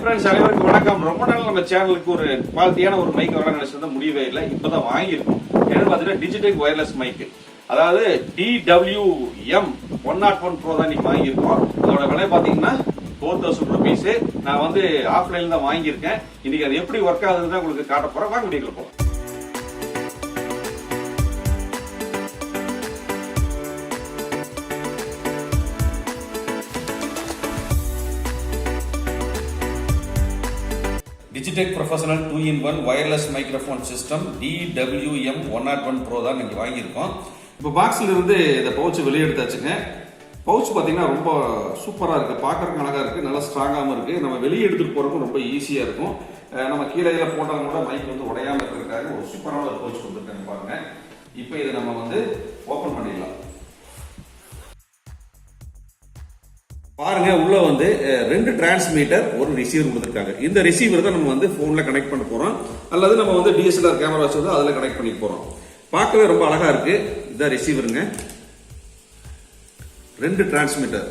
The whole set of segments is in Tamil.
ஃப்ரெண்ட்ஸ் அனைவருக்கும் வணக்கம். ரொம்ப நாள் நம்ம சேனலுக்கு ஒரு குவாலிட்டியான ஒரு மைக் வர நினைச்சது முடியவே இல்லை. இப்பதான் வாங்கியிருக்கோம். என்னன்னு பார்த்தீங்கன்னா டிஜிடெக் ஒயர்லெஸ் மைக், அதாவது DWM 101 Pro தான் இன்னைக்கு வாங்கியிருக்கோம். அதோட விலை பார்த்தீங்கன்னா 4000 rupees. நான் வந்து ஆஃப்லைன்ல தான் வாங்கியிருக்கேன். இன்னைக்கு அது எப்படி ஒர்க் ஆகுதுன்னு உங்களுக்கு காட்ட போறேன். வாங்க வீடியோக்குள்ள போகலாம். Digitek professional 2-in-1 wireless microphone system DWM 101 Pro தான் இன்னைக்கு வாங்கியிருக்கோம். இப்போ பாக்ஸில் இருந்து இந்த பவுச் வெளியே எடுத்தாச்சுங்க. பவுச் பார்த்தீங்கன்னா ரொம்ப சூப்பராக இருக்குது, பார்க்கறதுக்கு அழகாக இருக்குது, நல்லா ஸ்ட்ராங்காகவும் இருக்குது. நம்ம வெளியே எடுத்துகிட்டு போகிறதுக்கும் ரொம்ப ஈஸியாக இருக்கும். நம்ம கீழே போட்டாலும் கூட மைக் வந்து உடையாமல் இருக்கிறதுக்காக ஒரு சூப்பரான ஒரு பவுச் கொடுத்துருக்காங்க பாருங்க. இப்போ இதை நம்ம வந்து ஓப்பன் பண்ணிடலாம். பாருங்க, உள்ள வந்து 2 டிரான்ஸ்மீட்டர் ஒரு ரிசீவர் கொடுத்துருக்காங்க. இந்த ரிசீவர் தான் நம்ம வந்து போன்ல கனெக்ட் பண்ண போறோம், அல்லது நம்ம வந்து DSLR கேமரா வச்சு அதுல கனெக்ட் பண்ணி போறோம். பார்க்கவே ரொம்ப அழகா இருக்கு. இதான் ரிசீவருங்க, 2 டிரான்ஸ்மீட்டர்.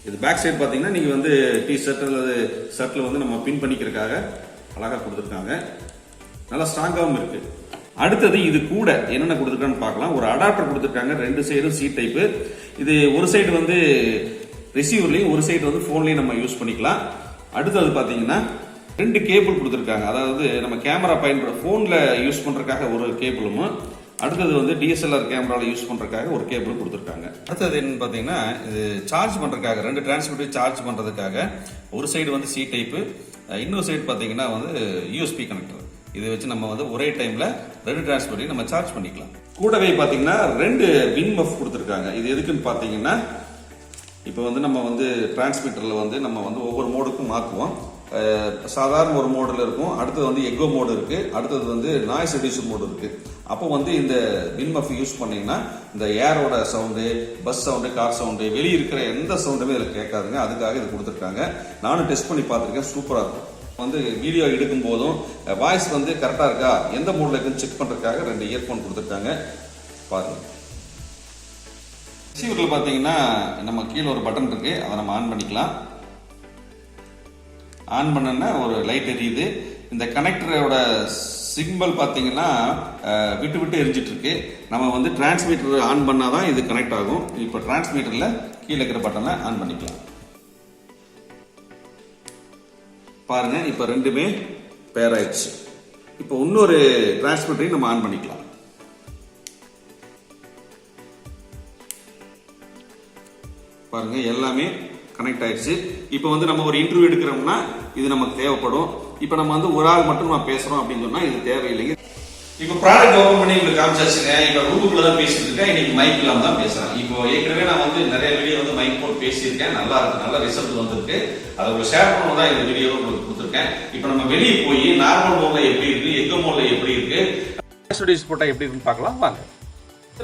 இது பேக் சைடு பாத்தீங்கன்னா நீங்க வந்து T-ஷர்ட் அல்லது ஷர்ட்ல வந்து நம்ம பின் பண்ணிக்கிறதுக்காக அழகா கொடுத்துருக்காங்க. நல்லா ஸ்ட்ராங்காகவும் இருக்கு. அடுத்தது இது கூட என்னென்ன கொடுத்துருக்கான்னு பார்க்கலாம். ஒரு அடாப்டர் கொடுத்துருக்காங்க, 2 சைடும் C டைப்பு. இது ஒரு சைடு வந்து ரிசீவர்லையும் ஒரு சைடு வந்து போன்லையும் நம்ம யூஸ் பண்ணிக்கலாம். அடுத்தது பார்த்தீங்கன்னா 2 கேபிள் கொடுத்துருக்காங்க. அதாவது நம்ம கேமரா போன்ல யூஸ் பண்றதுக்காக ஒரு கேபிளும், அடுத்தது வந்து DSLR கேமராவில் யூஸ் பண்றதுக்காக ஒரு கேபிள் கொடுத்துருக்காங்க. அடுத்தது என்னன்னு பார்த்தீங்கன்னா இது சார்ஜ் பண்றதுக்காக 2 டிரான்ஸ்மிட்டர் சார்ஜ் பண்றதுக்காக ஒரு சைடு வந்து C டைப்பு, இன்னொரு சைடு பார்த்தீங்கன்னா வந்து USB கனெக்டர். இதை வச்சு நம்ம வந்து ஒரே டைம்ல 2 டிரான்ஸ்மிட்டரையும் நம்ம சார்ஜ் பண்ணிக்கலாம். கூடவே பாத்தீங்கன்னா 2 வின் மஃப் கொடுத்துருக்காங்க. இது எதுக்குன்னு பாத்தீங்கன்னா இப்போ வந்து நம்ம வந்து டிரான்ஸ்மிட்டர்ல வந்து நம்ம வந்து ஒவ்வொரு மோடுக்கும் மாற்றுவோம். சாதாரண ஒரு மோடில் இருக்கும், அடுத்தது வந்து எக்கோ மோடு இருக்கு, அடுத்தது வந்து நாய்ஸ் ரெடியூசர் மோடு இருக்கு. அப்போ வந்து இந்த வின் மஃப் யூஸ் பண்ணீங்கன்னா இந்த ஏரோட sound, bus sound, car sound, வெளியே இருக்கிற எந்த சவுண்டுமே இதில் கேட்காதுங்க. அதுக்காக இது கொடுத்துருக்காங்க. நானும் டெஸ்ட் பண்ணி பார்த்துருக்கேன், சூப்பராக இருக்கும். வந்து வீடியோ எடுக்கும் போதும் வாய்ஸ் வந்து கரெக்டாக இருக்கா, எந்த மோட்ல இருக்குன்னு செக் பண்ணுறதுக்காக 2 இயர்ஃபோன் கொடுத்துருக்காங்க. பாருங்க, ரிசீவரில் பார்த்தீங்கன்னா நம்ம கீழே ஒரு பட்டன் இருக்கு, அதை நம்ம ஆன் பண்ணிக்கலாம். ஆன் பண்ணோன்னா ஒரு லைட் எரியுது. இந்த கனெக்டரோட சிம்பிள் பார்த்தீங்கன்னா விட்டு விட்டு எரிஞ்சிட்டு இருக்கு. நம்ம வந்து டிரான்ஸ்மீட்டர் ஆன் பண்ணாதான் இது கனெக்ட் ஆகும். இப்போ டிரான்ஸ்மீட்டரில் கீழே இருக்கிற பட்டனை ஆன் பண்ணிக்கலாம். பாருங்க, இப்போ 2மே பேர் ஆயிடுச்சு. இப்போ இன்னொரு டிரான்ஸ்மிட்டரையும் நம்ம ஆன் பண்ணிக்கலாம். பாருங்க, எல்லாமே கனெக்ட் ஆயிடுச்சு. இப்போ வந்து நம்ம ஒரு இன்டர்வியூ எடுக்கிறோம்னா இது நமக்கு தேவைப்படும். இப்போ நம்ம வந்து ஒரு ஆள் மட்டும் நம்ம பேசுறோம் அப்படின்னு சொன்னா இது தேவையில்லைங்க. இப்போ ப்ராடக்ட் ஓபன் பண்ணி உங்களுக்கு காமிச்சாச்சுங்க. இப்போ ரூமுக்குள்ள தான் பேசிட்டு இருக்கேன், இன்னைக்கு மைக் இல்லாம தான் பேசுறேன். இப்போ ஏற்கனவே நான் வந்து நிறைய வீடியோ வந்து மைக் போட்டு பேசியிருக்கேன், நல்லா இருக்கு, நல்ல ரிசல்ட் வந்திருக்கு. அதை உங்களுக்கு ஷேர் பண்ணணும் தான் இந்த வீடியோ உங்களுக்கு கொடுத்துருக்கேன். இப்போ நம்ம வெளியே போய் நார்மல் மோட்ல எப்படி இருக்கு, எக்கோ மோட்ல எப்படி இருக்கு, ஸ்டுடியோஸ் போட்டா எப்படி இருக்குன்னு பார்க்கலாம் வாங்க.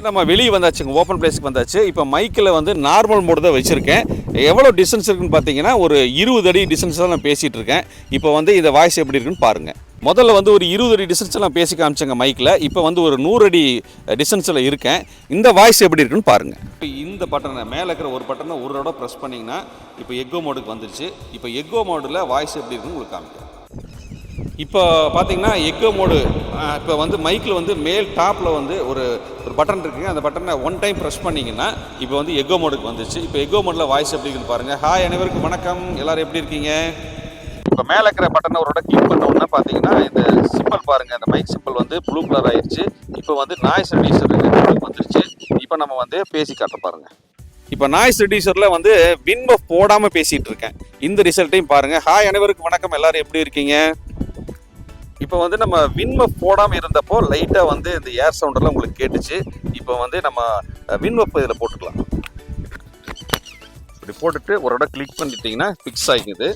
நம்ம வெளியே வந்தாச்சுங்க, ஓப்பன் பிளேஸ்க்கு வந்தாச்சு. இப்போ மைக்கில் வந்து நார்மல் மோடு தான் வச்சுருக்கேன். எவ்வளோ டிஸ்டன்ஸ் இருக்குன்னு பார்த்தீங்கன்னா ஒரு 20 அடி டிஸ்டன்ஸ் தான் நான் பேசிகிட்டு இருக்கேன். இப்போ வந்து இந்த வாய்ஸ் எப்படி இருக்குன்னு பாருங்கள். முதல்ல வந்து ஒரு 20 அடி டிஸ்டன்ஸ்லாம் பேசி காமிச்சேங்க மைக்கில். இப்போ வந்து ஒரு 100 அடி டிஸ்டன்ஸில் இருக்கேன். இந்த வாய்ஸ் எப்படி இருக்குன்னு பாருங்கள். இப்போ இந்த பட்டனை மேலே இருக்கிற ஒரு பட்டனை ஒரு தடவை ப்ரெஸ் பண்ணிங்கன்னா இப்போ எக்கோ மோடுக்கு வந்துருச்சு. இப்போ எக்கோ மோடில் வாய்ஸ் எப்படி இருக்குன்னு உங்களுக்கு காமிக்கிறேன். இப்போ பார்த்தீங்கன்னா எக்கோ மோடு இப்போ வந்து மைக்கில் வந்து மேல் டாப்பில் வந்து ஒரு பட்டன் இருக்குங்க. அந்த பட்டனை 1 டைம் ப்ரெஸ் பண்ணிங்கன்னா இப்போ வந்து எக்கோ மோடுக்கு வந்துச்சு. இப்போ எக்கோ மோடில் வாய்ஸ் எப்படி இருக்குன்னு பாருங்கள். ஹாய் அனைவருக்கும் வணக்கம், எல்லோரும் எப்படி இருக்கீங்க? இப்போ மேலே இருக்கிற பட்டனை ஒரு டைம் கிளிக் பண்ண உடனே பார்த்தீங்கன்னா இந்த சிம்பிள் பாருங்கள், இந்த மைக் சிம்பிள் வந்து ப்ளூ கலர் ஆயிடுச்சு. இப்போ வந்து நாய்ஸ் ரெடியூசர் வந்துருச்சு. இப்போ நம்ம வந்து பேசி காட்ட பாருங்க. இப்போ நாய்ஸ் ரெடியூசரில் வந்து வின் மஃப் போடாமல் பேசிகிட்டு இருக்கேன். இந்த ரிசல்ட்டையும் பாருங்கள். ஹாய் அனைவருக்கும் வணக்கம், எல்லோரும் எப்படி இருக்கீங்க? இப்போ வந்து நம்ம வின் மஃப் போடாமல் இருந்தப்போ லைட்டாக வந்து இந்த ஏர் சவுண்டெல்லாம் உங்களுக்கு கேட்டுச்சு. இப்போ வந்து நம்ம வின் மஃப் இதில் போட்டுக்கலாம். இப்படி போட்டுட்டு ஒரு இடம் கிளிக் பண்ணிட்டீங்கன்னா ஃபிக்ஸ் ஆகிக்குது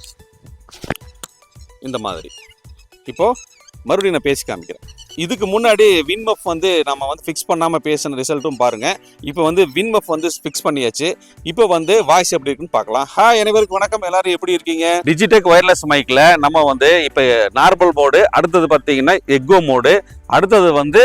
இந்த மாதிரி. இப்போது மறுபடியும் நான் பேசி காமிக்கிறேன். இதுக்கு முன்னாடி வின் மஃப் வந்து நம்ம வந்து ஃபிக்ஸ் பண்ணாமல் பேசின ரிசல்ட்டும் பாருங்கள். இப்போ வந்து வின் மஃப் வந்து ஃபிக்ஸ் பண்ணியாச்சு. இப்போ வந்து வாய்ஸ் எப்படி இருக்குன்னு பார்க்கலாம். ஹாய் அனைவருக்கும் வணக்கம், எல்லாரும் எப்படி இருக்கீங்க? டிஜிடெக் ஒயர்லெஸ் மைக்கில் நம்ம வந்து இப்போ நார்மல் மோடு, அடுத்தது பார்த்தீங்கன்னா எக்கோ மோடு, அடுத்தது வந்து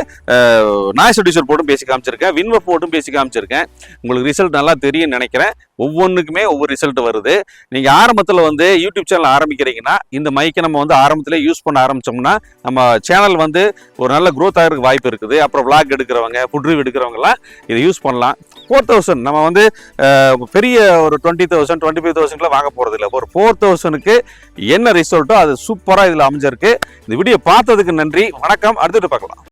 நாய்ஸ் ரெடியூசர் போட்டும் பேசி காமிச்சிருக்கேன், வின்வப் போட்டும் பேசி காமிச்சிருக்கேன். உங்களுக்கு ரிசல்ட் நல்லா தெரியும்னு நினைக்கிறேன். ஒவ்வொன்றுக்குமே ஒவ்வொரு ரிசல்ட் வருது. நீங்கள் ஆரம்பத்தில் வந்து யூடியூப் சேனல் ஆரம்பிக்கிறீங்கன்னா இந்த மைக்கை நம்ம வந்து ஆரம்பத்திலே யூஸ் பண்ண ஆரம்பித்தோம்னா நம்ம சேனல் வந்து ஒரு நல்ல க்ரோத் ஆகிறதுக்கு வாய்ப்பு இருக்குது. அப்புறம் விளாக் எடுக்கிறவங்க, ஃபுட் ரிவ்யூ எடுக்கிறவங்கலாம் இதை யூஸ் பண்ணலாம். 4000 நம்ம வந்து பெரிய ஒரு 20,000 25,000 வாங்க போகிறது இல்லை. ஒரு 4000க்கு என்ன ரிசல்ட்டோ அது சூப்பராக இதில் அமைஞ்சிருக்கு. இந்த வீடியோ பார்த்ததுக்கு நன்றி, வணக்கம். அடுத்துட்டு பார்க்கலாம்.